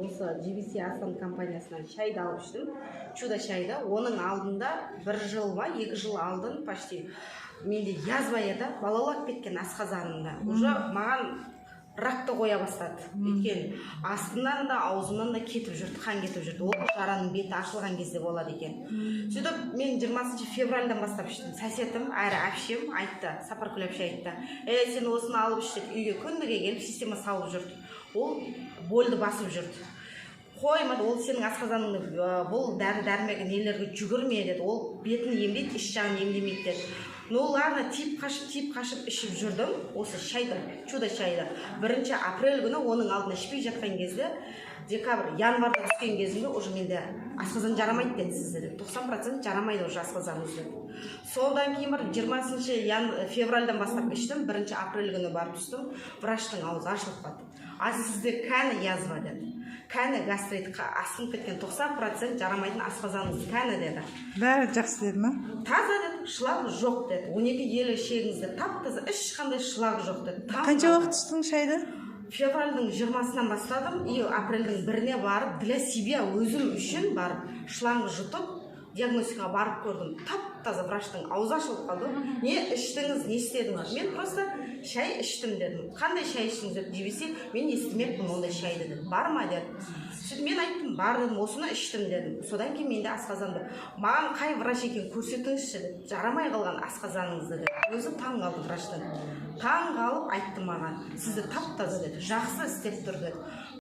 осы GBC Асан компаниясынан шайды алып іштім. Чудо шайды. Оның алдында 1 жыл ба, 2 жыл алдын почти менде язва еді, балалап кеткен асқазанымда. Уже маған ракты қоя бастады. Өйткені астынан да, аузымнан да кетіп жүрді, қан кетіп жүрді. Ол жараның беті ашылған кезде болады екен. Сөйтіп, мен 20 февральдан бастап іштім. Сәсетім, әрі әпшем айтты, Сапаркүл әпше айтты. Сен осыны алып іштік, үйге күндіге келіп система салып жүрді. Ол больді басып жүрді. Қоймады, ол сенің асқазаныңды бұл дәрі-дәрмегі нелерге жүгірме деді. Ол бетін емдейді, іш жағын емдемейді деді. Ну ладно, тип қашып ішіп жүрдім. Осы шайды, чудо шайды. 1 апрель күні оның алдына ішпей жатқан кезде, декабрь, январда түскен кезімде уже менде асқазан жарамайды деді сізде. 90% жарамайды уже асқазаныңыз деді. Содан кейін бір 20 февральдан бастап іштім, 1 апрель күні барып түстім. Врачтың аузы ашылып қалды. Сізде кәні язва деді. Кәні гастритқа асқынып кеткен 90% жарамайтын асқазаныңыз кәні деді. Бәрі жақсы деді ма? Таза деді, шылағы жоқ деді. 12 ішегіңізде тап-таза, ешқандай шылағы жоқ деді. Қанша уақыт іштің шайды? Февральдың 20-сынан бастадым, и апрельдің 1-не барып, для себя өзім үшін барып, шлангы жұтып, диагностикаға барып көрдім. Тап-таза врачтың аузы ашылып қалды. Не іштіңіз, не істедіңіз? Мен просто шай іштім дедім. Қандай шай іштіңіз деп десе, мен естімеппін ондай шайды дедім. Бар ма деді. Сөйтіп мен айттым, бар дедім, осыны іштім дедім. Содан кейін менде асқазанды. Маған қай врач екен көрсетіңізші деді. Жарамай қалған асқазаныңызды деді. Өзі таң қалды враштан. Таң қалып айтты маған, сізді тап-таза деді. Жақсы істеп тұр деді.